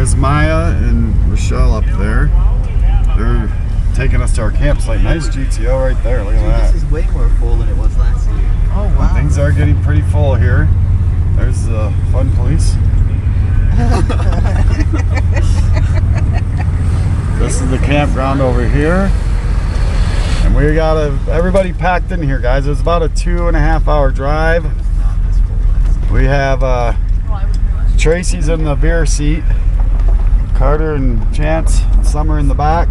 There's Maya and Rochelle up there. They're taking us to our campsite. Nice GTO right there. Look at that. This is way more full than it was last year. Oh wow. Things are getting pretty full here. There's the fun police. This is the campground over here. And we got everybody packed in here, guys. It's about a 2.5 hour drive. We have Tracy's in the beer seat. Carter and Chance and Summer in the back.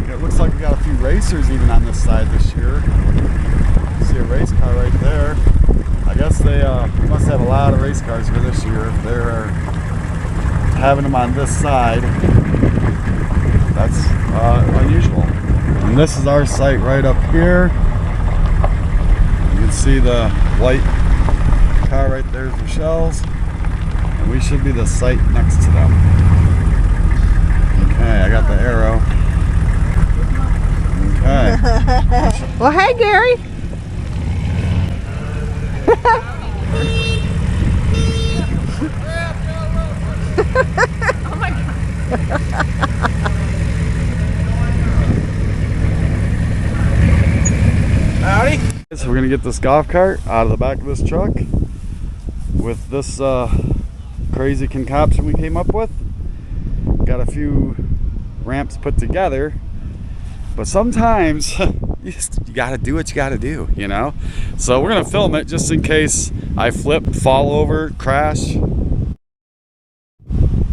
It looks like we got a few racers even on this side this year. See a race car right there. I guess they must have a lot of race cars here this year if they're having them on this side. That's unusual. And this is our site right up here. You can see the white car right there is Rochelle's. And we should be the site next to them. Okay, I got the arrow. Okay. Well, hey, Gary. Oh my God. Howdy. So we're gonna get this golf cart out of the back of this truck with this crazy concoction we came up with. Got a few ramps put together, but sometimes you gotta do what you gotta do, you know? So we're gonna film it just in case I flip, fall over, crash,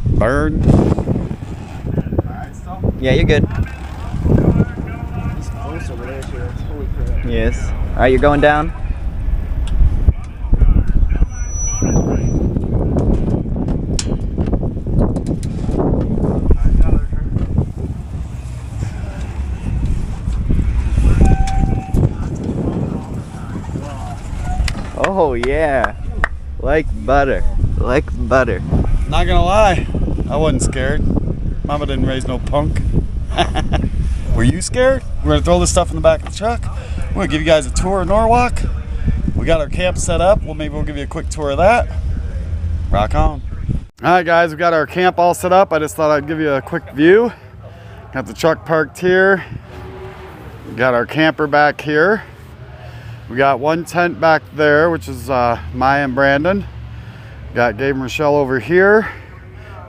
burn. Yeah, you're good. It's close over there, so it's holy crap. Yes. All right, you're going down. Oh yeah, like butter, like butter. Not gonna lie, I wasn't scared. Mama didn't raise no punk. Were you scared? We're gonna throw this stuff in the back of the truck. We're gonna give you guys a tour of Norwalk. We got our camp set up. Well, maybe we'll give you a quick tour of that. Rock on. All right, guys, we got our camp all set up. I just thought I'd give you a quick view. Got the truck parked here. We got our camper back here. We got one tent back there, which is Maya and Brandon. Got Gabe and Rochelle over here.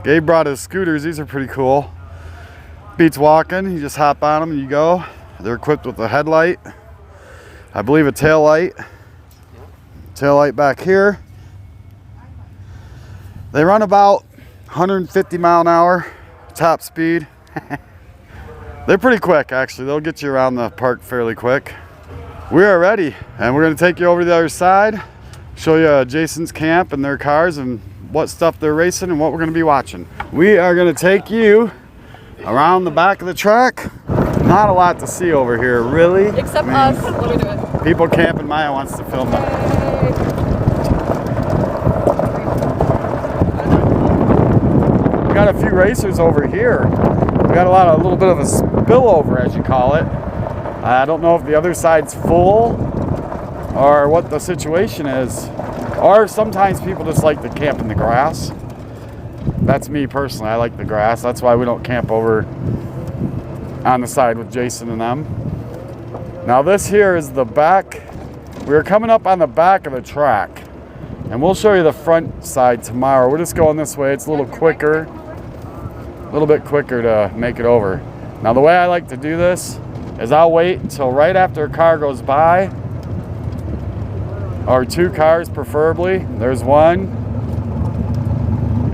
Gabe brought his scooters. These are pretty cool. Beats walking. You just hop on them and you go. They're equipped with a headlight. I believe a tail light. Tail light back here. They run about 150 mile an hour top speed. They're pretty quick, actually. They'll get you around the park fairly quick. We are ready, and we're going to take you over to the other side, show you Jason's camp and their cars and what stuff they're racing and what we're going to be watching. We are going to take you around the back of the truck. Not a lot to see over here, really. Except us. Let me do it. People camping. Maya wants to film them. We got a few racers over here. We got a little bit of a spillover, as you call it. I don't know if the other side's full or what the situation is. Or sometimes people just like to camp in the grass. That's me personally. I like the grass. That's why we don't camp over on the side with Jason and them. Now this here is the back. We're coming up on the back of the track. And we'll show you the front side tomorrow. We're just going this way. It's a little quicker. A little bit quicker to make it over. Now the way I like to do this is I'll wait until right after a car goes by, or two cars preferably. There's one,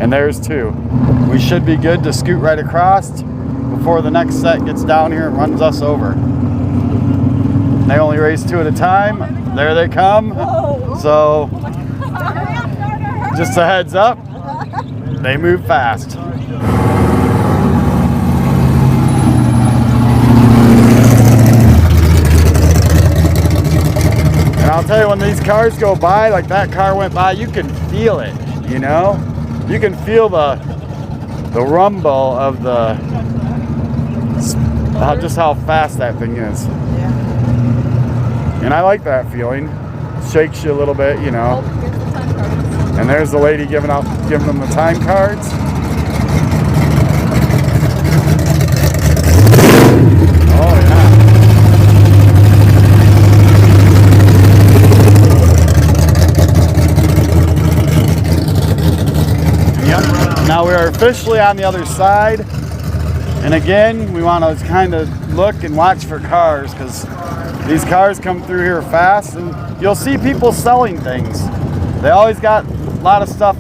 and there's two. We should be good to scoot right across before the next set gets down here and runs us over. They only race two at a time. There they come. So, just a heads up, they move fast. And I'll tell you, when these cars go by, like that car went by, you can feel it, you know? You can feel the rumble of just how fast that thing is. And I like that feeling. Shakes you a little bit, you know. And there's the lady giving them the time cards. Oh yeah. Yep. Now we are officially on the other side. And again, we want to kind of look and watch for cars because these cars come through here fast, and you'll see people selling things. They always got a lot of stuff.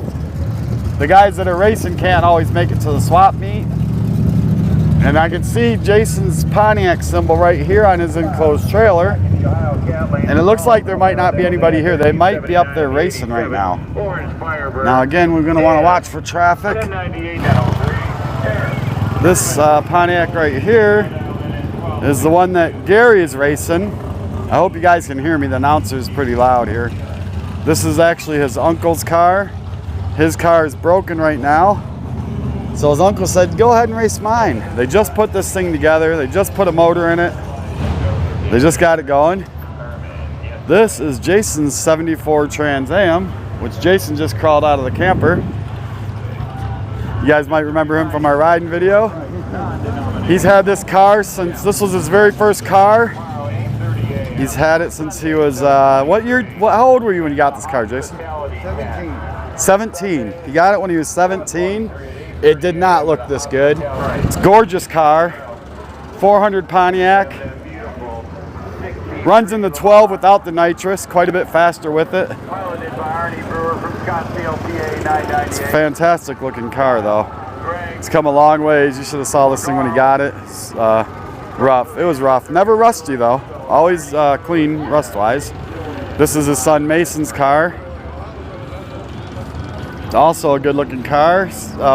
The guys that are racing can't always make it to the swap meet. And I can see Jason's Pontiac symbol right here on his enclosed trailer. And it looks like there might not be anybody here. They might be up there racing right now. Now again, we're going to want to watch for traffic. This Pontiac right here is the one that Gary is racing. I hope you guys can hear me. The announcer is pretty loud here. This is actually his uncle's car. His car is broken right now. So his uncle said, go ahead and race mine. They just put this thing together. They just put a motor in it. They just got it going. This is Jason's 74 Trans Am, which Jason just crawled out of the camper. You guys might remember him from our riding video. He's had this car since, this was his very first car. He's had it since he was, what year, how old were you when you got this car, Jason? 17. He got it when he was 17. It did not look this good. It's a gorgeous car. 400 Pontiac. Runs in the 12 without the nitrous, quite a bit faster with it. It's a fantastic looking car though. It's come a long ways. You should have saw this thing when he got it. It's rough. It was rough. Never rusty though. Always clean rust-wise. This is his son Mason's car. It's also a good looking car.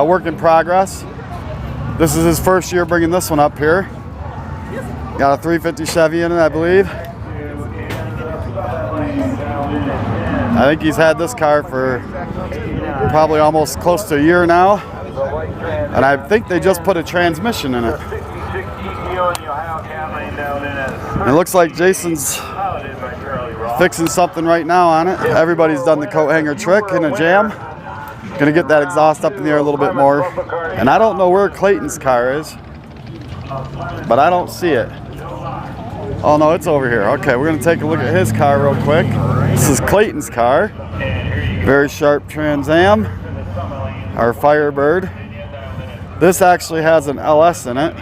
Work in progress. This is his first year bringing this one up here. Got a 350 Chevy in it, I believe. I think he's had this car for probably almost close to a year now. And I think they just put a transmission in it. It looks like Jason's fixing something right now on it. Everybody's done the coat hanger trick in a jam. Gonna get that exhaust up in the air a little bit more. And I don't know where Clayton's car is, but I don't see it. Oh no, it's over here. Okay, we're gonna take a look at his car real quick. This is Clayton's car. Very sharp Trans Am, our Firebird. This actually has an LS in it.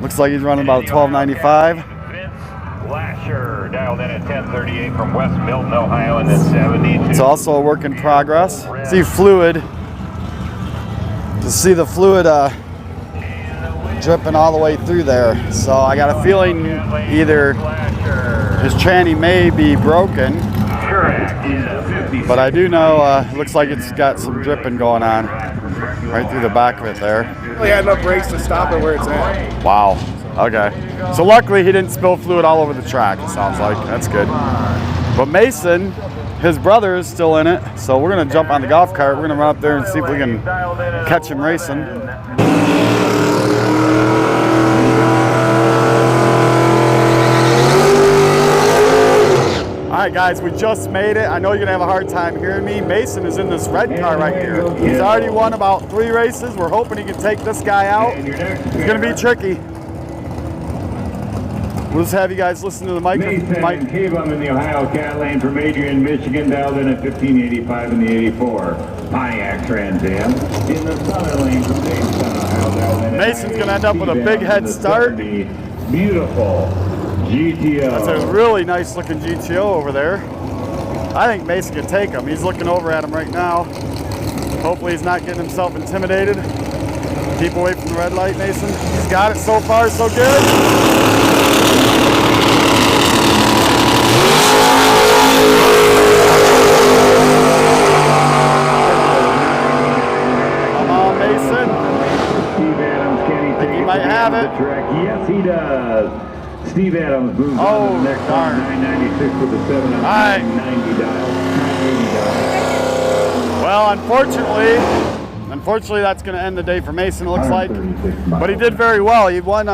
Looks like he's running about a 1295. Lasher dialed in at 1038 from West Milton, Ohio, and then 72. It's also a work in progress. See fluid. Just see the fluid dripping all the way through there. So I got a feeling either his tranny may be broken, but I do know it looks like it's got some dripping going on right through the back of it there. He had enough brakes to stop it where it's at. Wow. Okay. So luckily he didn't spill fluid all over the track, it sounds like. That's good. But Mason, his brother, is still in it. So we're going to jump on the golf cart. We're going to run up there and see if we can catch him racing. All right, guys, we just made it. I know you're gonna have a hard time hearing me. Mason is in this red car right here. He's already won about 3 races. We're hoping he can take this guy out. It's gonna be tricky. We'll just have you guys listen to the microphone. Cable in the Ohio Cat Lane from Adrian, Michigan, dialed in at 1585 in the 84. Pontiac Trans Am in the southern lane from Jamestown, Ohio, dialed in at Mason's gonna end up with a big head start. Beautiful GTO. That's a really nice looking GTO over there. I think Mason can take him. He's looking over at him right now. Hopefully he's not getting himself intimidated. Keep away from the red light, Mason. He's got it so far, so good. Come on, Mason. Steve Adams, can he think he might have it. Yes, he does. Steve Adams moves on to the next darn. 996 with a 7 on 990 dial. 980 dial. Well, unfortunately, that's going to end the day for Mason, it looks like. But he did very well. He won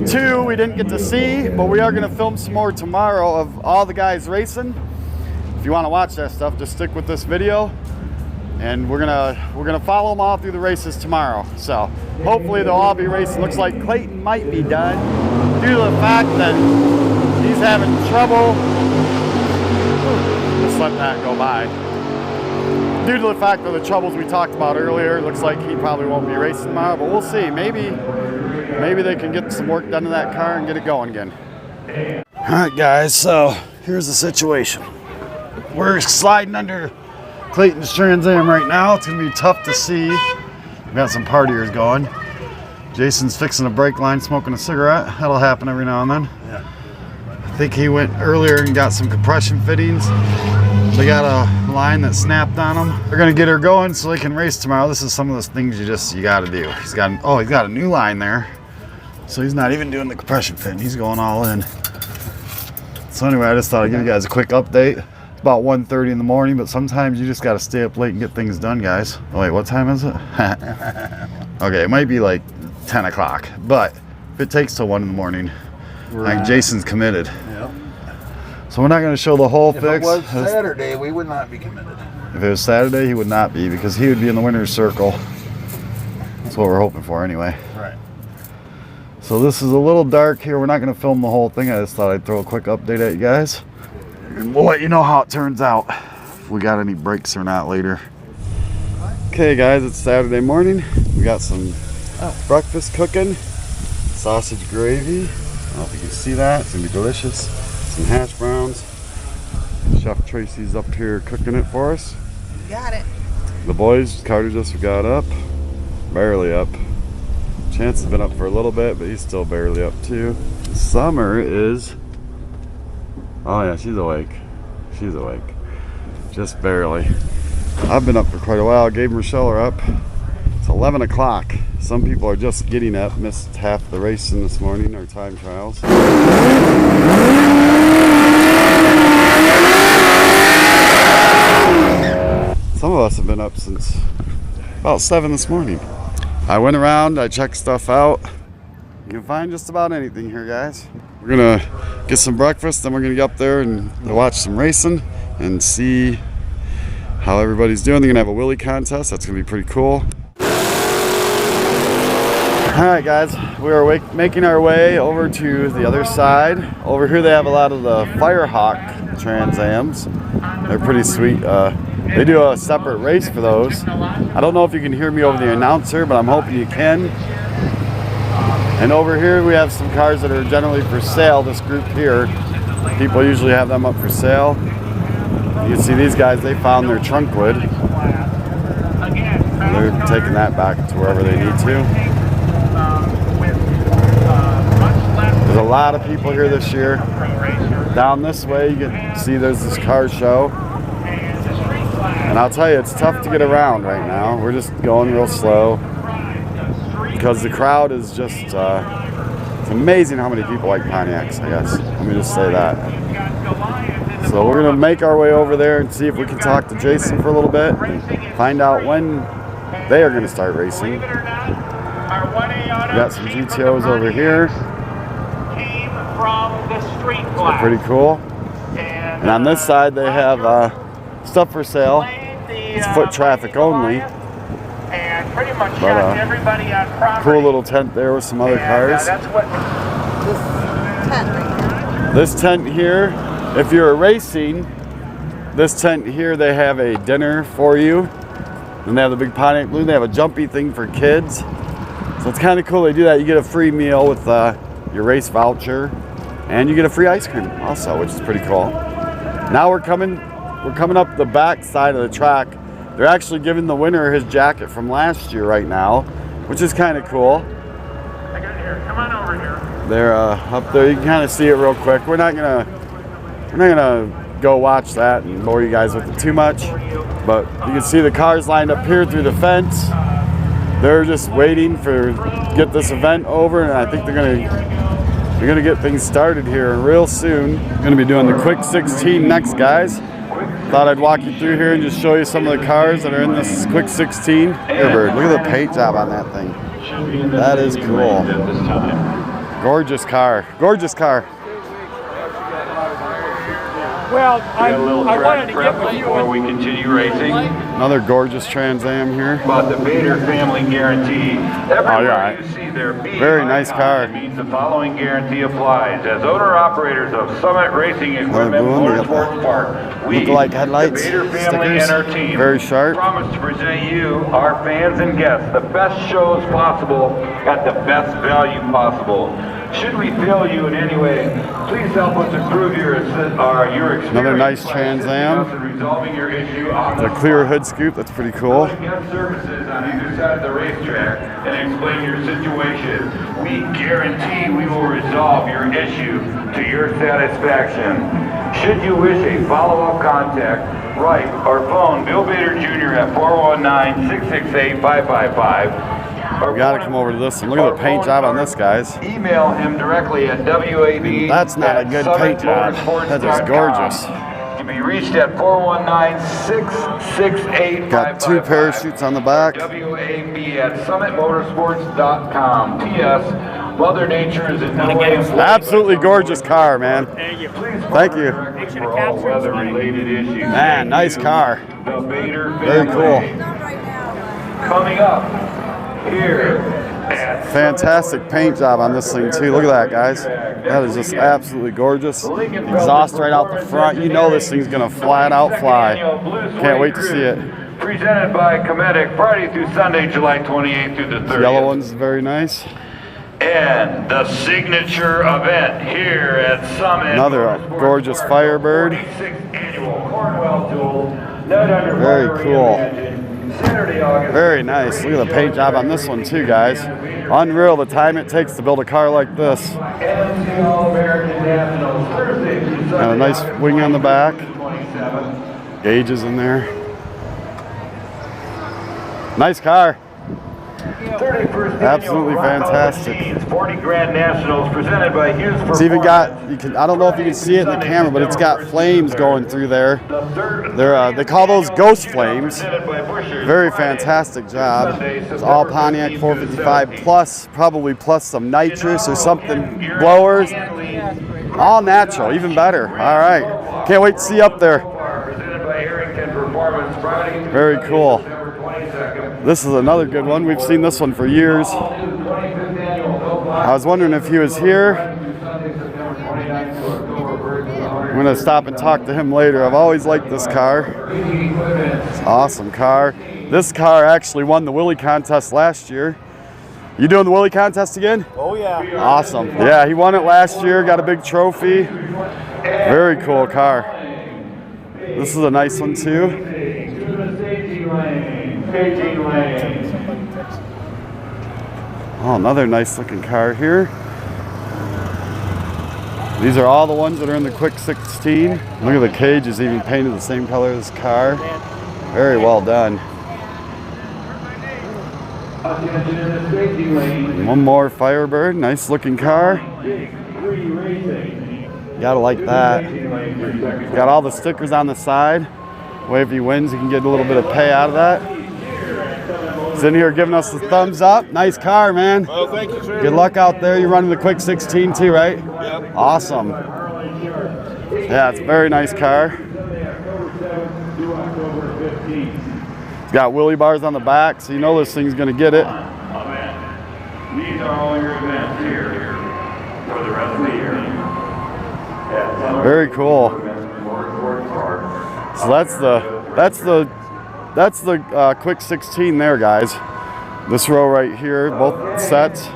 2 we didn't get to see, but we are going to film some more tomorrow of all the guys racing. if you want to watch that stuff, just stick with this video, and we're gonna follow them all through the races tomorrow. So hopefully they'll all be racing. Looks like Clayton might be done due to the fact that he's having trouble. Just let that go by. Due to the fact of the troubles we talked about earlier, it looks like he probably won't be racing tomorrow, but we'll see. Maybe they can get some work done to that car and get it going again. All right, guys, so here's the situation. We're sliding under Clayton's Trans Am right now. It's gonna be tough to see. We got some partiers going. Jason's fixing a brake line, smoking a cigarette. That'll happen every now and then. Yeah. I think he went earlier and got some compression fittings. They got a line that snapped on them. They're gonna get her going so they can race tomorrow. This is some of those things you gotta do. He's got a new line there. So he's not even doing the compression fitting. He's going all in. So anyway, I just thought I'd give you guys a quick update. It's about 1:30 in the morning, but sometimes you just gotta stay up late and get things done, guys. Oh wait, what time is it? Okay, it might be like 10 o'clock, but if it takes till 1 in the morning, like Jason's committed. Yep. So we're not gonna show the whole fix. If it was Saturday, we would not be committed. If it was Saturday, he would not be, because he would be in the winner's circle. That's what we're hoping for anyway. Right. So this is a little dark here. We're not going to film the whole thing. I just thought I'd throw a quick update at you guys. And we'll let you know how it turns out. If we got any breaks or not later. Okay guys, it's Saturday morning. We got some breakfast cooking. Sausage gravy. I don't know if you can see that. It's going to be delicious. Some hash browns. Chef Tracy's up here cooking it for us. Got it. The boys, Carter just got up. Barely up. Chance has been up for a little bit, but he's still barely up too. Summer is, oh yeah, she's awake. She's awake. Just barely. I've been up for quite a while. Gabe and Rochelle are up. It's 11 o'clock. Some people are just getting up. Missed half the racing this morning, our time trials. Some of us have been up since about 7 this morning. I went around, I checked stuff out. You can find just about anything here, guys. We're gonna get some breakfast, then we're gonna get up there and watch some racing and see how everybody's doing. They're gonna have a wheelie contest. That's gonna be pretty cool. All right, guys, we are making our way over to the other side. Over here, they have a lot of the Firehawk Trans Ams. They're pretty sweet. They do a separate race for those. I don't know if you can hear me over the announcer, but I'm hoping you can. And over here we have some cars that are generally for sale, this group here. People usually have them up for sale. You can see these guys, they found their trunk lid. They're taking that back to wherever they need to. There's a lot of people here this year. Down this way you can see there's this car show. And I'll tell you, it's tough to get around right now. We're just going real slow because the crowd is just, it's amazing how many people like Pontiacs, I guess. Let me just say that. So we're gonna make our way over there and see if we can talk to Jason for a little bit, find out when they are gonna start racing. We got some GTOs over here. So pretty cool. And on this side they have stuff for sale. It's foot traffic only. But cool little tent there with some other cars. This tent here, if you're racing, this tent here, they have a dinner for you. And they have the big Pontiac balloon. They have a jumpy thing for kids. So it's kind of cool they do that. You get a free meal with your race voucher. And you get a free ice cream also, which is pretty cool. Now we're coming up the back side of the track. They're actually giving the winner his jacket from last year right now, which is kind of cool. I got it here. Come on over here. They're up there. You can kind of see it real quick. We're not gonna go watch that and bore you guys with it too much. But you can see the cars lined up here through the fence. They're just waiting to get this event over, and I think they're gonna get things started here real soon. Gonna be doing the quick 16 next, guys. Thought I'd walk you through here and just show you some of the cars that are in this quick 16. Here, Bird, look at the paint job on that thing. That is cool. Gorgeous car, gorgeous car. Well, I Got a little wanted to track prep get with you. before we continue racing. Another gorgeous Trans Am here. About the Bader family guarantee. Everywhere yeah. you see their B Very nice car. It means the following guarantee applies. As owner-operators of Summit Racing Equipment Motorsports Park, we, Look-alike headlights, the Bader family stickers, and our team, very sharp. promise to present you, our fans and guests, the best shows possible at the best value possible. Should we fail you in any way, please help us improve your experience. Another nice Trans Am. Resolving your issue on The clear hood scoop, that's pretty cool. Guest services on either side of the racetrack and explain your situation. We guarantee we will resolve your issue to your satisfaction. Should you wish a follow-up contact, write or phone Bill Bader Jr. at 419-668-5555. We gotta come over to this one. Look at the paint job on this, guys. Email him directly at WAB. That's not a good paint job. That is gorgeous. Can be reached at 419-668-5555. Got 2 parachutes on the back. WAB at summitmotorsports.com. P.S. Mother Nature is in no way influenced. Absolutely gorgeous car, man. Thank you. Thank you. For all weather-related issues. Man, nice car. The Bader Very cool. Coming up here at Fantastic paint job on this thing too. Look at that, guys. That is just absolutely gorgeous. Exhaust right out the front. You know this thing's gonna flat out fly. Can't wait to see it. Presented by Cometic, Friday through Sunday, July 28th through the 30th. Yellow one's very nice. And the signature event here at Summit. Another gorgeous Firebird. 46th annual Cornwell Duel. Very cool. Very nice. Look at the paint job on this one too, guys. Unreal the time it takes to build a car like this. And a nice wing on the back. Gauges in there. Nice car. Absolutely fantastic. 40 Grand Nationals presented by Hughes. It's even got, I don't know if you can see it in the camera, but it's got flames going through there. They call those ghost flames. Very fantastic job. It's all Pontiac 455 plus, probably plus some nitrous or something, blowers. All natural, even better. All right. Can't wait to see you up there. Very cool. This is another good one. We've seen this one for years. I was wondering if he was here. I'm gonna stop and talk to him later. I've always liked this car. It's an awesome car. This car actually won the Willie contest last year. You doing the Willie contest again? Oh yeah. Awesome. Yeah, he won it last year, got a big trophy. Very cool car. This is a nice one too. Oh, another nice looking car here. These are all the ones that are in the Quick 16. Look at the cage is even painted the same color as this car. Very well done. One more Firebird, nice looking car. Gotta like that. Got all the stickers on the side. Way if he wins, he can get a little bit of pay out of that. He's in here giving us the thumbs up. Nice car, man. Well, thank you, sir. Good luck out there. You're running the Quick 16 too, right? Yep. Awesome. Yeah, it's a very nice car. It's got wheelie bars on the back, so you know this thing's gonna get it. These are all your events here for the rest of the year. Very cool. So that's the Quick 16 there, guys. This row right here, both sets.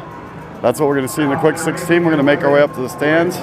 That's what we're going to see in the Quick 16. We're going to make our way up to the stands.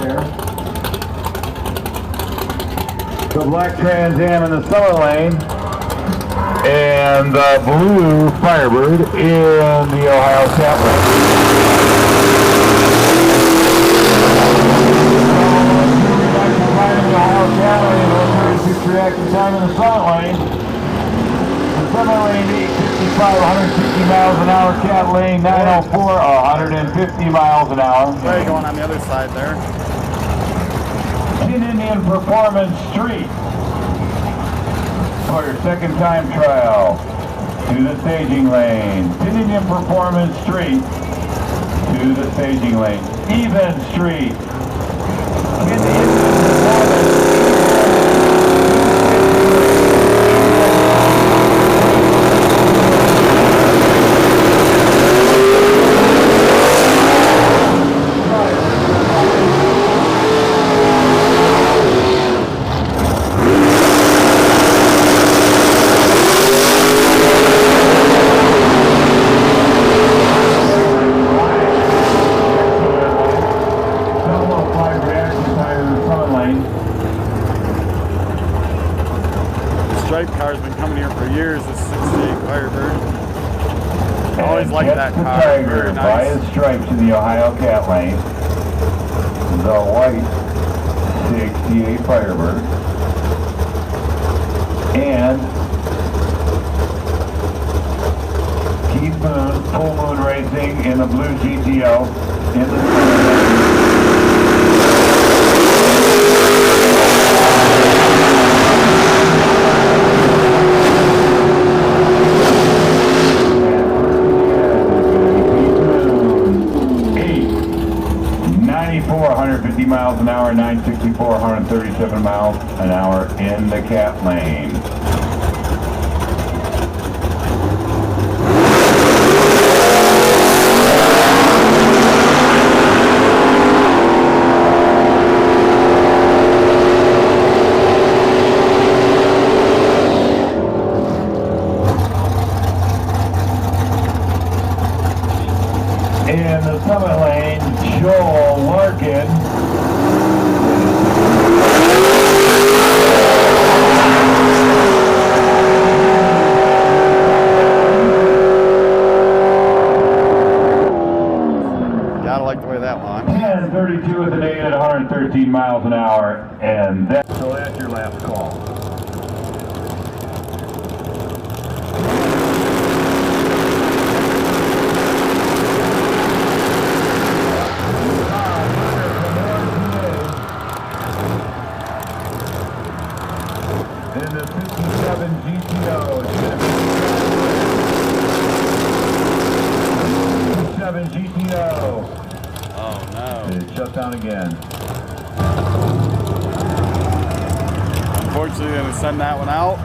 there. The black Trans Am in the summer lane. And the blue Firebird in the Ohio Cat lane. Reaction time in the summer lane. The summer lane 855, 160 miles an hour. Cat lane 904, 150 miles an hour. Way going on the other side there. In Indian Performance Street for your second time trial to the staging lane. In Indian Performance Street to the staging lane. Even Street. In Indian Performance. Stripe car's been coming here for years, this 68 Firebird. I always liked that car. Very nice. By his stripes in the Ohio Cat lane. The white 68 Firebird. And Keith Moon, Full Moon Racing in the blue GTO in the miles an hour, 964, 137 miles an hour in the Cat lane. In the Summit lane, Joel Larkin. Gotta like the way that launched. 10:32 of the day at 113 miles an hour, and so that's your last call. In the 57 GTO, 57 GTO. Oh no. It shut down again. Unfortunately, going to send that one out.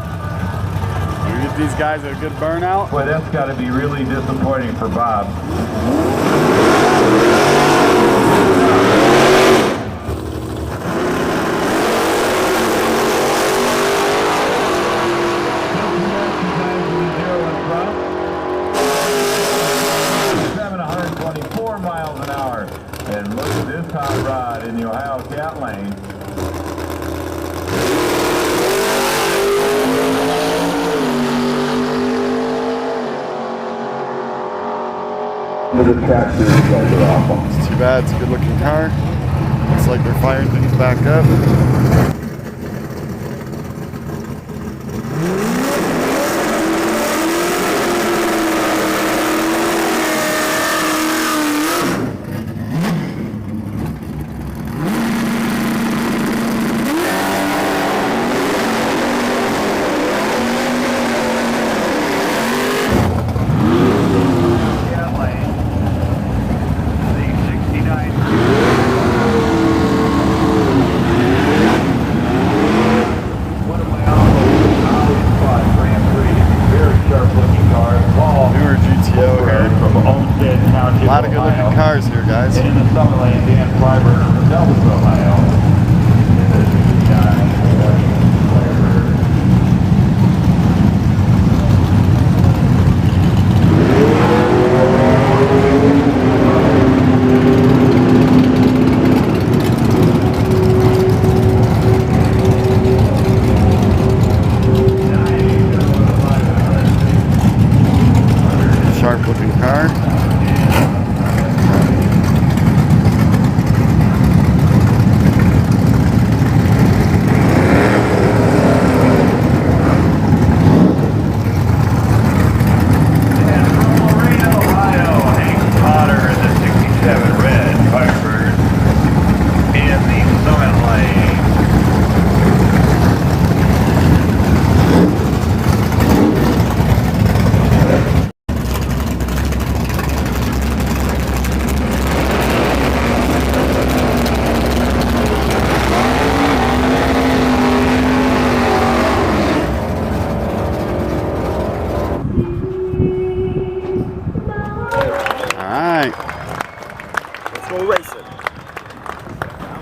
We get these guys a good burnout. Boy, that's got to be really disappointing for Bob. Miles an hour. And look at this hot rod in the Ohio Cat lane. It's too bad. It's a good looking car. Looks like they're firing things back up.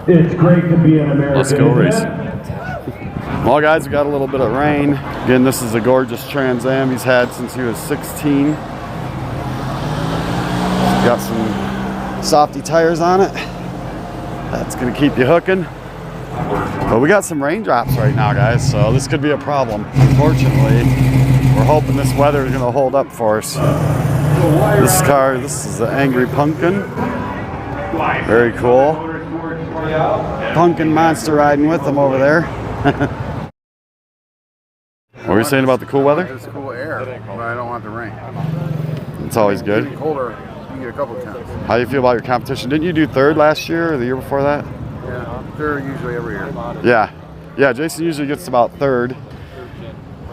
It's great to be an American. Let's go racing. Well, guys, we got a little bit of rain. Again, this is a gorgeous Trans Am he's had since he was 16. Got some softy tires on it. That's gonna keep you hooking. But we got some raindrops right now, guys, so this could be a problem. Unfortunately, we're hoping this weather is gonna hold up for us. This is the Angry Pumpkin. Very cool. Pumpkin monster riding with them over there. What were you saying about the cool weather? It's cool air, but I don't want the rain. It's always good. Getting colder, you can get a couple temps. How do you feel about your competition? Didn't you do third last year or the year before that? Yeah, third usually every year. Yeah, Jason usually gets about third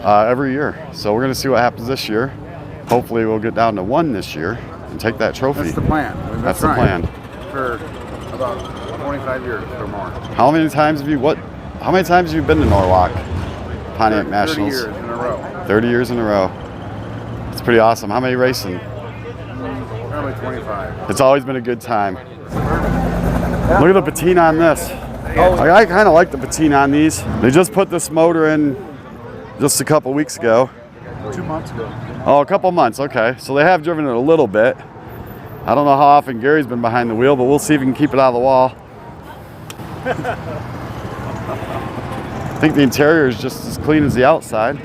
every year. So we're gonna see what happens this year. Hopefully we'll get down to 1 this year and take that trophy. That's the plan. We've been That's the trying plan. for about 25 years or more. How many times have you been to Norwalk? Pontiac 30 Nationals. years in a row. 30 years in a row. It's pretty awesome. How many racing? Probably 25. It's always been a good time. Look at the patina on this. I kind of like the patina on these. They just put this motor in just a couple weeks ago. 2 months ago. Oh, a couple months, okay. So they have driven it a little bit. I don't know how often Gary's been behind the wheel, but we'll see if we can keep it out of the wall. I think the interior is just as clean as the outside.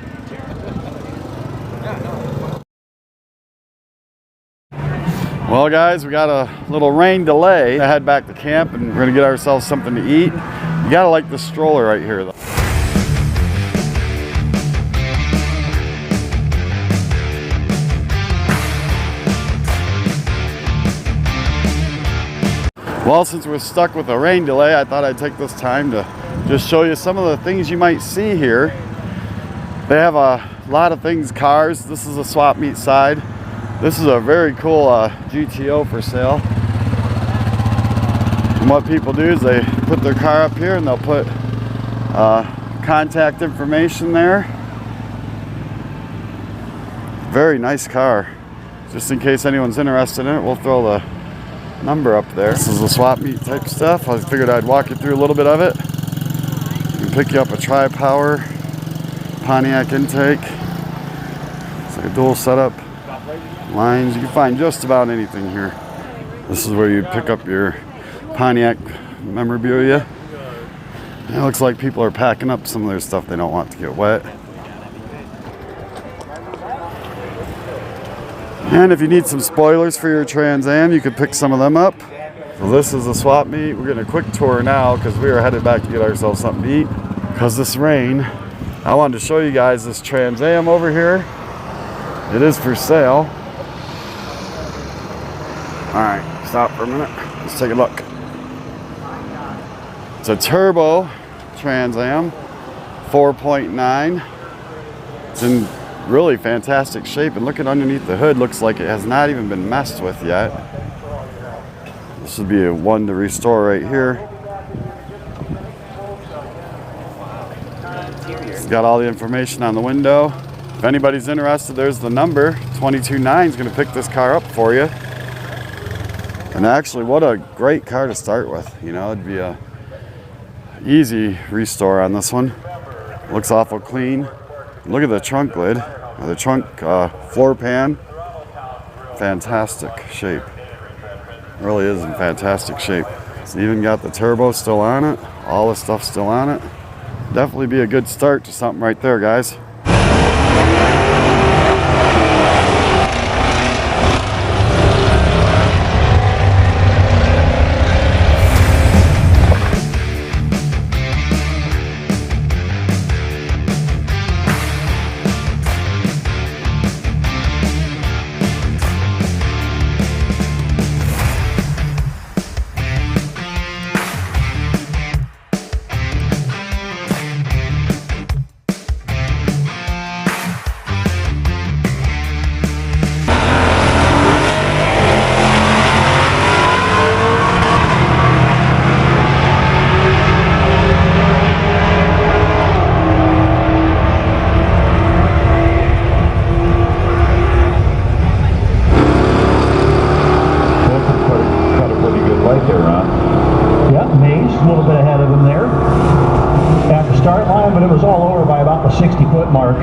Well, guys, we got a little rain delay. I head back to camp and we're gonna get ourselves something to eat. You gotta like the stroller right here, though. Well, since we're stuck with a rain delay, I thought I'd take this time to just show you some of the things you might see here. They have a lot of things, cars. This is a swap meet side. This is a very cool GTO for sale. And what people do is they put their car up here and they'll put contact information there. Very nice car. Just in case anyone's interested in it, we'll throw the number up there. This is the swap meet type stuff. I figured I'd walk you through a little bit of it and pick you up a tri-power Pontiac intake. It's like a dual setup. Lines, you can find just about anything here. This is where you'd pick up your Pontiac memorabilia. It looks like people are packing up some of their stuff they don't want to get wet. And if you need some spoilers for your Trans Am, you could pick some of them up. So this is a swap meet. We're getting a quick tour now because we are headed back to get ourselves something to eat. Because this rain, I wanted to show you guys this Trans Am over here. It is for sale. All right, stop for a minute. Let's take a look. It's a turbo Trans Am, 4.9. It's in really fantastic shape, and looking underneath the hood, looks like it has not even been messed with yet. This would be a one to restore right here. It's got all the information on the window. If anybody's interested, there's the number. 229 is going to pick this car up for you. And actually, what a great car to start with. You know, it'd be a easy restore on this one. Looks awful clean. Look at the trunk lid, or the trunk floor pan. Fantastic shape. It really is in fantastic shape. It's even got the turbo still on it. All the stuff still on it. Definitely be a good start to something right there, guys. was all over by about the 60-foot mark.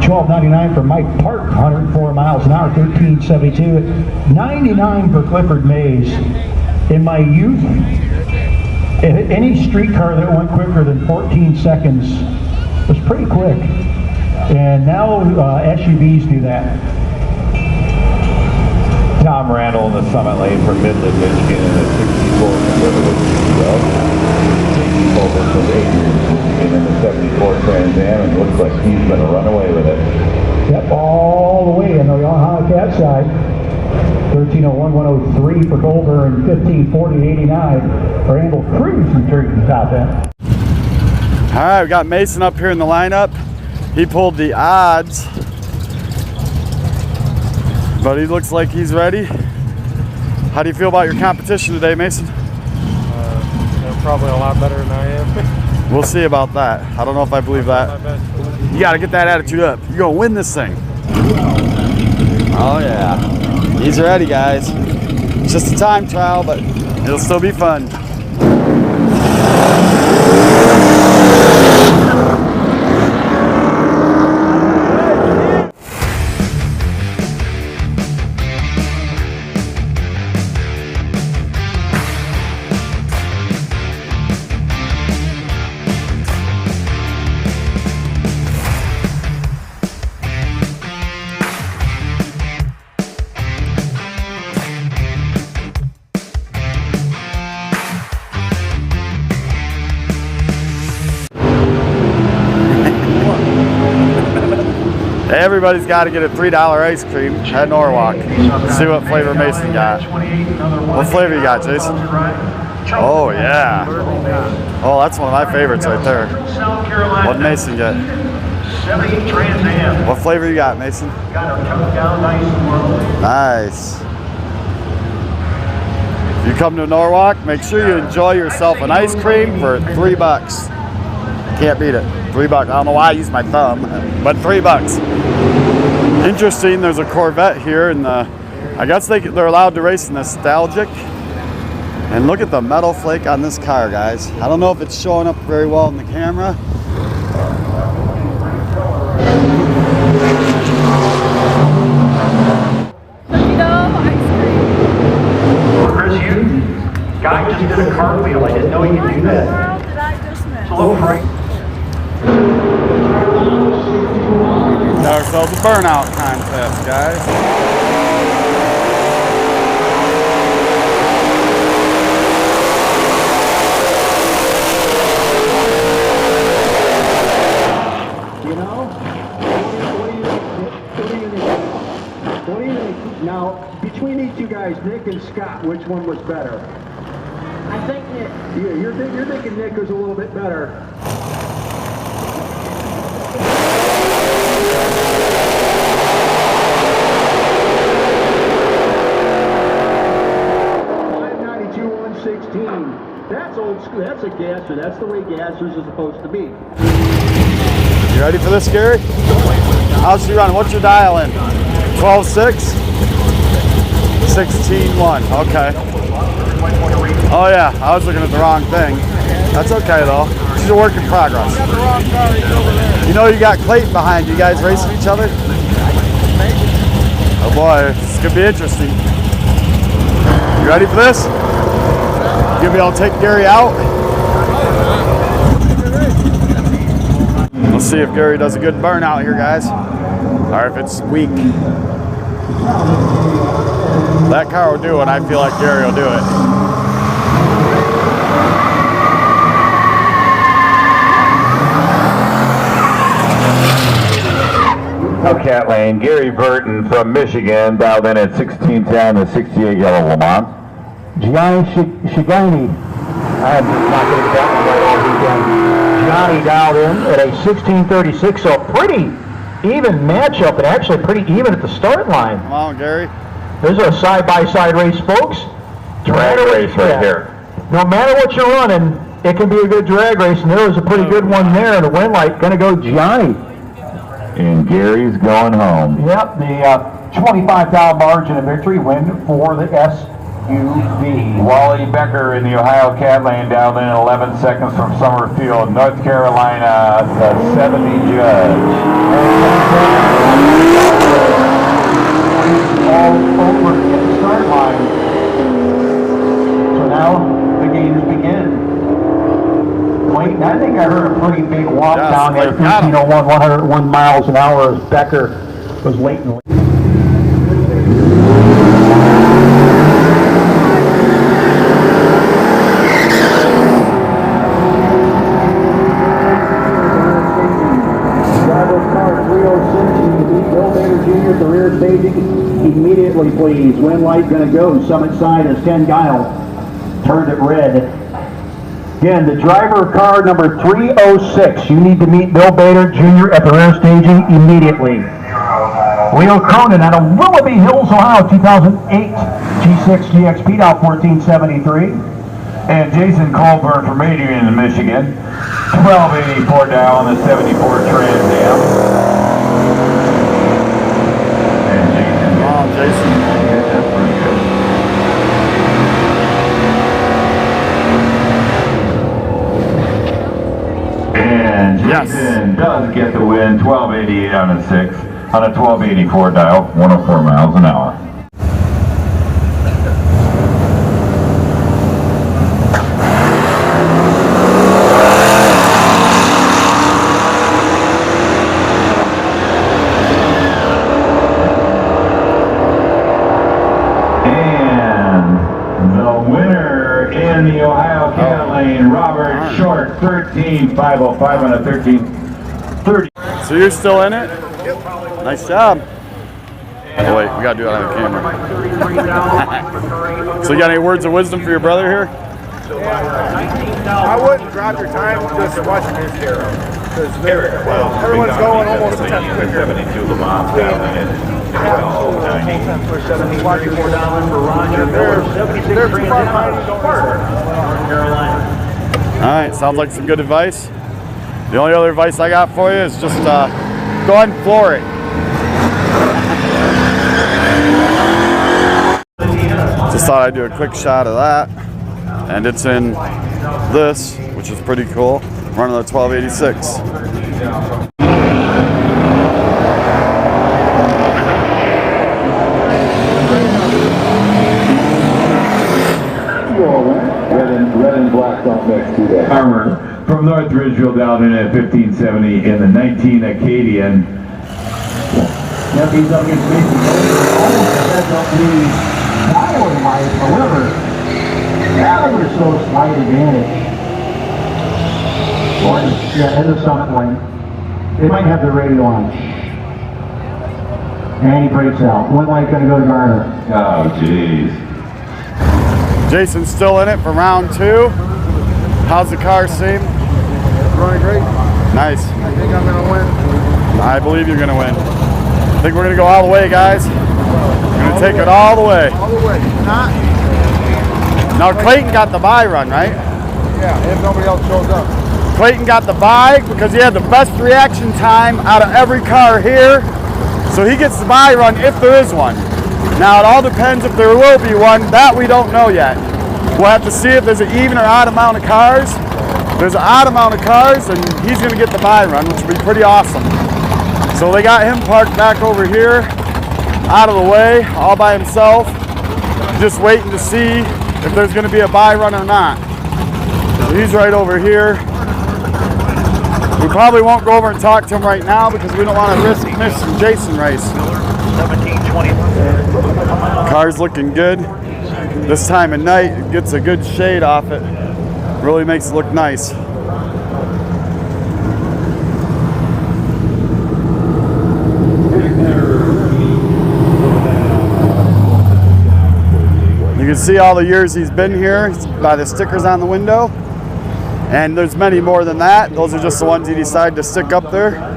12.99 for Mike Park, 104 miles an hour, 13.72. 99 for Clifford Mays. In my youth, any street car that went quicker than 14 seconds was pretty quick. And now SUVs do that. Tom Randall in the summit lane from Midland, Michigan in a 64 convertible GTO. J.D. Colbert from Adrian, Michigan in the 74 Trans Am, and looks like he's going to run away with it. Yep, all the way on the Yamaha Cat side. 13.01, 103 for Goldberg, and 15.40.89 for Randall Cruz in the top end. All right, we got Mason up here in the lineup. He pulled the odds, but he looks like he's ready. How do you feel about your competition today, Mason? They're probably a lot better than I am. We'll see about that. I don't know if I believe that. You got to get that attitude up. You're going to win this thing. Oh, yeah. He's ready, guys. It's just a time trial, but it'll still be fun. Everybody's got to get a $3 ice cream at Norwalk. See what flavor Mason got. What flavor you got, Jason? Oh, yeah. Oh, that's one of my favorites right there. What did Mason get? What flavor you got, Mason? Nice. If you come to Norwalk, make sure you enjoy yourself an ice cream for $3. Can't beat it. $3. I don't know why I use my thumb, but $3. Interesting, there's a Corvette here, and I guess they're allowed to race Nostalgic. And look at the metal flake on this car, guys. I don't know if it's showing up very well in the camera. Chris, you guy just did a cartwheel. I didn't know you could do that. It's a little frightening. Got ourselves a burnout contest, guys. You know? What do you think? Now, between these two guys, Nick and Scott, which one was better? I think Nick. Yeah, you're thinking Nick was a little bit better. That's old school. That's a gasser. That's the way gassers are supposed to be. You ready for this, Gary? How's she running? What's your dial in? 12.6? 16.1. Okay. Oh yeah, I was looking at the wrong thing. That's okay though. She's a work in progress. You know you got Clayton behind you. Guys racing each other? Oh boy, this could be interesting. You ready for this? You gonna be able to take Gary out? Let's see if Gary does a good burnout here, guys. Or if it's weak. That car will do it. I feel like Gary will do it. Hellcat Lane, Gary Burton from Michigan, dialed in at 1610 to 68 Yellow Lamont. Gianni Shigani. I'm not going to get that one right all weekend. Gianni dialed in at a 16:36, so pretty even matchup, and actually pretty even at the start line. Come on, Gary. There's a side-by-side race, folks. Drag race right here. No matter what you're running, it can be a good drag race, and there was a pretty good one there, and the win light going to go Gianni. And Gary's going home. Yep, the $25 margin of victory win for the Wally Becker in the Ohio Cat Lane down in 11 seconds from Summerfield, North Carolina, the 70 judge. All over at the start line. So now the games begin. Clayton, I think I heard a pretty big walk down there, 1501, 101 miles an hour as Becker was late in the immediately, please. Wind light going to go. Summit side is 10 Guile. Turned it red. Again, the driver of car number 306. You need to meet Bill Bader Jr. at the rear staging immediately. Leo Cronin out of Willoughby Hills, Ohio, 2008 G6 GXP out 1473. And Jason Colburn from Adrian, Michigan, 1284 down on the 74 Trans Am. Jason. And Jason does get the win, 1288 on a 6, on a 1284 dial, 104 miles an hour. In the Ohio Cat Lane, Robert Short, 13,505 on a 1330. So you're still in it? Yep. Nice job. Oh wait, we gotta do it on the camera. So you got any words of wisdom for your brother here? I wouldn't drop your time just watching his hero. Because everyone's going almost 10 quicker. 72 Le Mans battling it. All right, sounds like some good advice. The only other advice I got for you is just go ahead and floor it. Just thought I'd do a quick shot of that. And it's in this, which is pretty cool. Running the 1286. Red and black don't mix to that. Armor from North Ridgeville down in at 1570 in the 19 Acadian. Yep, he's up against me. Almost set up the dial light, however, ever so slight advantage. Yeah, in the summit lane. They might have the radio on. And he breaks out. One light gonna go to Garner. Oh, jeez. Jason's still in it for round 2. How's the car seem? Running great. Nice. I think I'm going to win. I believe you're going to win. I think we're going to go all the way, guys. We're going to take it all the way. All the way. Not. Now, Clayton got the bye run, right? Yeah, if nobody else shows up. Clayton got the bye because he had the best reaction time out of every car here. So he gets the bye run if there is one. Now, it all depends if there will be one. That we don't know yet. We'll have to see if there's an even or odd amount of cars. If there's an odd amount of cars, then he's going to get the bye run, which would be pretty awesome. So they got him parked back over here, out of the way, all by himself, just waiting to see if there's going to be a bye run or not. So he's right over here. We probably won't go over and talk to him right now because we don't want to risk missing Jason race. 1720. Car's looking good. This time of night, it gets a good shade off it. Really makes it look nice. You can see all the years he's been here by the stickers on the window. And there's many more than that. Those are just the ones he decided to stick up there.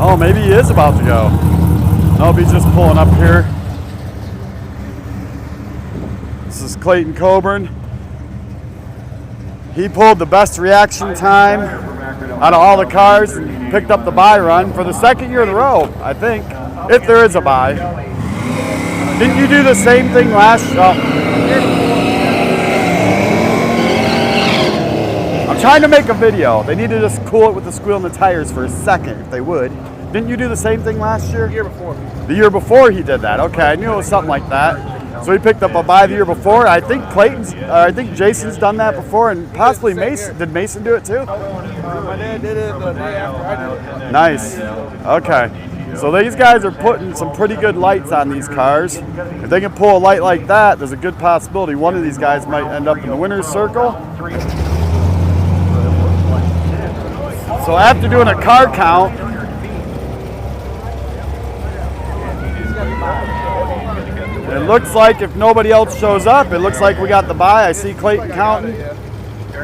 Oh, maybe he is about to go. Nope, he's just pulling up here. Clayton Coburn. He pulled the best reaction time out of all the cars and picked up the bye run for the second year in a row, I think, if there is a bye. Didn't you do the same thing last year? I'm trying to make a video. They need to just cool it with the squeal in the tires for a second, if they would. Didn't you do the same thing last year? The year before. The year before he did that. Okay, I knew it was something like that. So he picked up a bye the year before. I think I think Jason's done that before, and possibly Mason. Did Mason do it too? My dad did it the day after I did it. Nice. Okay. So these guys are putting some pretty good lights on these cars. If they can pull a light like that, there's a good possibility one of these guys might end up in the winner's circle. So after doing a car count, it looks like if nobody else shows up, it looks like we got the bye. I see Clayton counting.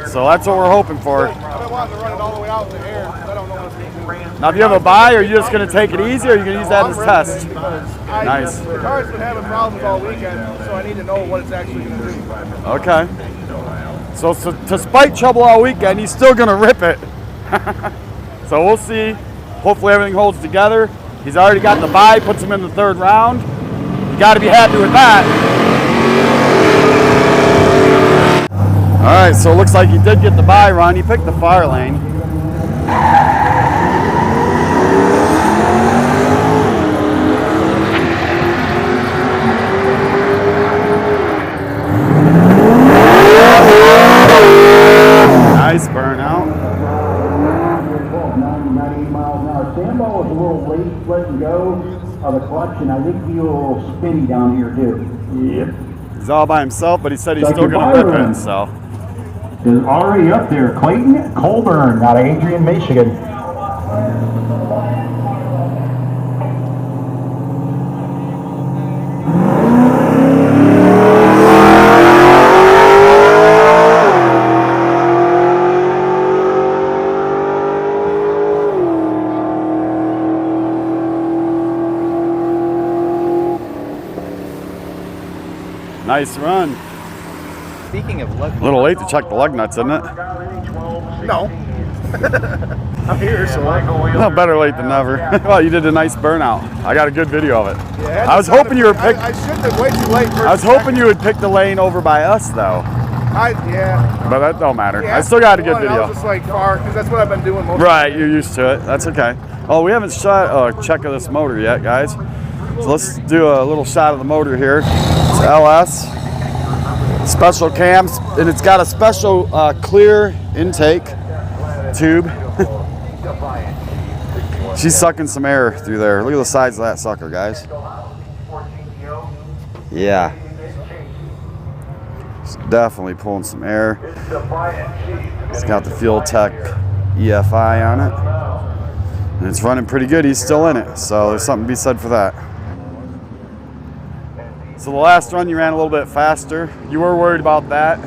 So that's what we're hoping for. I've been wanting to run it all the way out in the air. I don't know what it's going to do. Now, if you have a bye, are you just going to take it easy, or are you going to use that as a test? Nice. The car's been having problems all weekend, so I need to know what it's actually going to do. Okay. So despite trouble all weekend, he's still going to rip it. So we'll see. Hopefully everything holds together. He's already got the bye, puts him in the third round. You got to be happy with that. All right, so it looks like he did get the bye run. He picked the fire lane. Nice burnout. 90 miles an hour. Sambo was a little late letting go of the clutch, and I think he was a little spinny down here too. Yep. He's all by himself, but he said he's still going to rip it, so. Is already up there. Clayton Coburn out of Adrian, Michigan. Nice run. Speaking of lug, A little late to check the lug nuts, isn't it? No. I'm here, so No, better late than never. Well, you did a nice burnout. I got a good video of it. Yeah, I was hoping you were picked. I should have way too late. I was hoping you would pick the lane over by us, though. Yeah. But that don't matter. Yeah, I still got a good I video. was just like far, because that's what I've been doing most Right, you're used to it. That's okay. Oh, we haven't shot a check of this motor yet, guys. So let's do a little shot of the motor here. It's LS. Special cams, and it's got a special clear intake tube. She's sucking some air through there. Look at the size of that sucker, guys. Yeah. It's definitely pulling some air. It's got the Fuel Tech EFI on it. And it's running pretty good. He's still in it, so there's something to be said for that. So the last run you ran a little bit faster. You were worried about that. I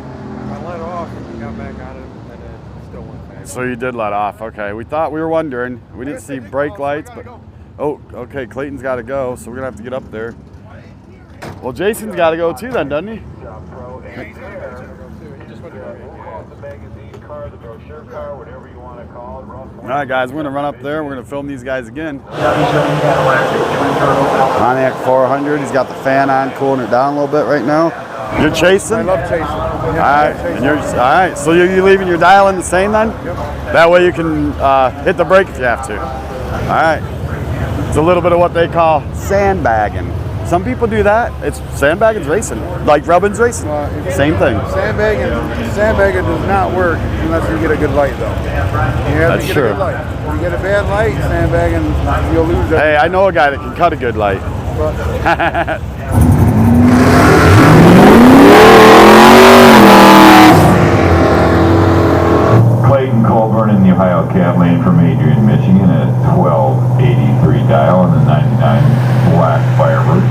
let off and got back on it, and it still went fast. So you did let off. Okay, we were wondering. We didn't see brake lights, but oh, okay. Clayton's got to go, so we're gonna have to get up there. Well, Jason's got to go too, then, doesn't he? All right, guys, we're gonna run up there. We're gonna film these guys again. Pontiac 400. He's got the fan on, cooling it down a little bit right now. You're chasing? I love chasing. All right, and you're all right. So you're leaving your dial in the same then? Yep. That way you can hit the brake if you have to. All right. It's a little bit of what they call sandbagging. Some people do that. It's sandbagging's racing, like Rubbin's racing. Same thing. Sandbagging does not work unless you get a good light, though. You have to get a good light. If you get a bad light, sandbagging, you'll lose it. Hey, I know a guy that can cut a good light. Clayton Coburn in the Ohio cab lane from Adrian, Michigan at 1283 dial and the 99 black Firebird.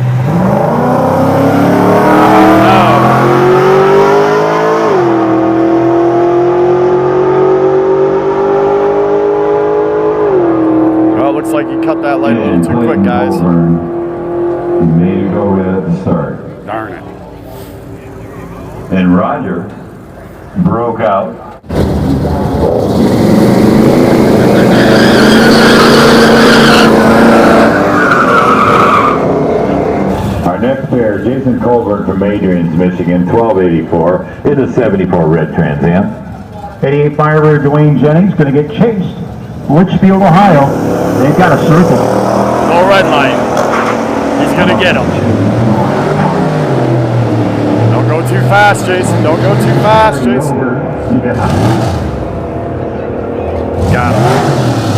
Well, it looks like you cut that light a little too quick, guys. Made it go red at the start. Darn it. and Roger broke out. Our next pair, Jason Colburn from Adrian's, Michigan, 1284 in the 74 red Trans Am. 88 Firebird Dwayne Jennings going to get chased. Litchfield, Ohio. They've got a circle. No red light. He's going to get him. Don't go too fast, Jason. Don't go too fast, Jason. Got him.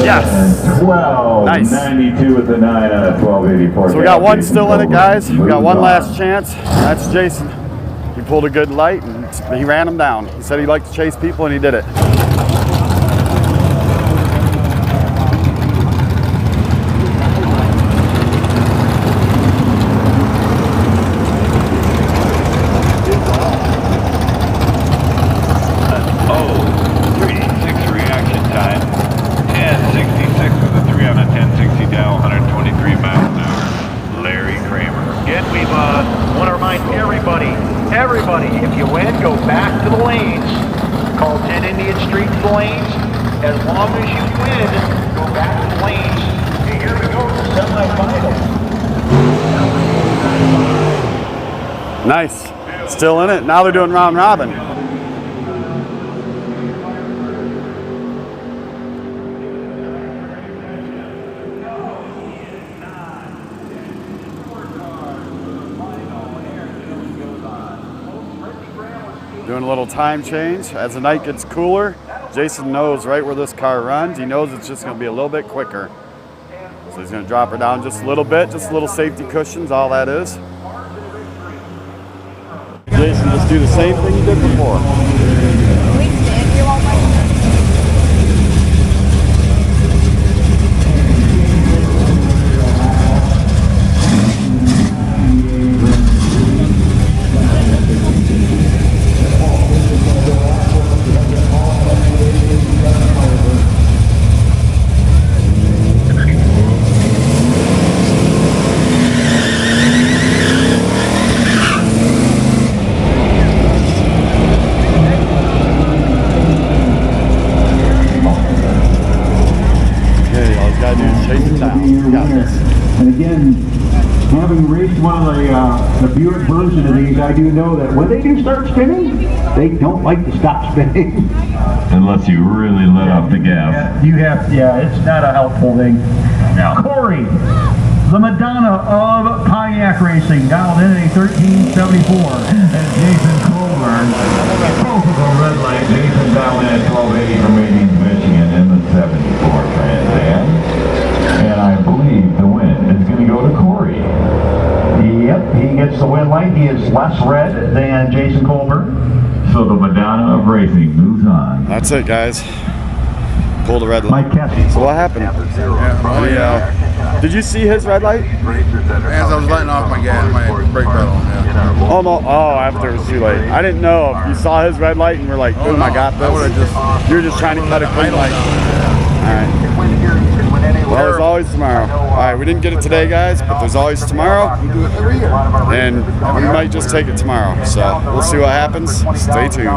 Yes. 1292 with the 9 on a 1284. So we got one still in it, guys. We got one last chance. That's Jason. He pulled a good light and he ran him down. He said he liked to chase people and he did it. Everybody, if you win, go back to the lanes. Call 10 Indian Street to the lanes. As long as you win, go back to the lanes. And here we go, the semifinals. Nice. Still in it. Now they're doing round robin. Doing a little time change. As the night gets cooler, Jason knows right where this car runs. He knows it's just going to be a little bit quicker. So he's going to drop her down just a little bit, just little safety cushions, all that is. Jason, just do the same thing you did before. And again, having raced one of the Buick version of these, I do know that when they do start spinning, they don't like to stop spinning. Unless you really let off the gas. It's not a helpful thing. Now, Corey, the Madonna of Pontiac Racing, dialed in at a 1374. And Jason Colburn, both of them red light. Jason dialed in at 1280 from Adrian's, Michigan in the 74 Trans Am. And I believe the win is going to go to Corey. Yep, he gets the win light. He is less red than Jason Colburn. So the Madonna of Racing moves on. That's it, guys. Pull the red light. Mike Cassie. So what happened? Did you see his red light? As I was letting off my gas, my brake pedal. Yeah. Oh no! Oh, after it was too late. I didn't know if you saw his red light and we're like, boom, I got this. You're just trying to cut a clean light. All right. Well, there's always tomorrow. All right, we didn't get it today, guys, but there's always tomorrow. And we might just take it tomorrow. So we'll see what happens. Stay tuned.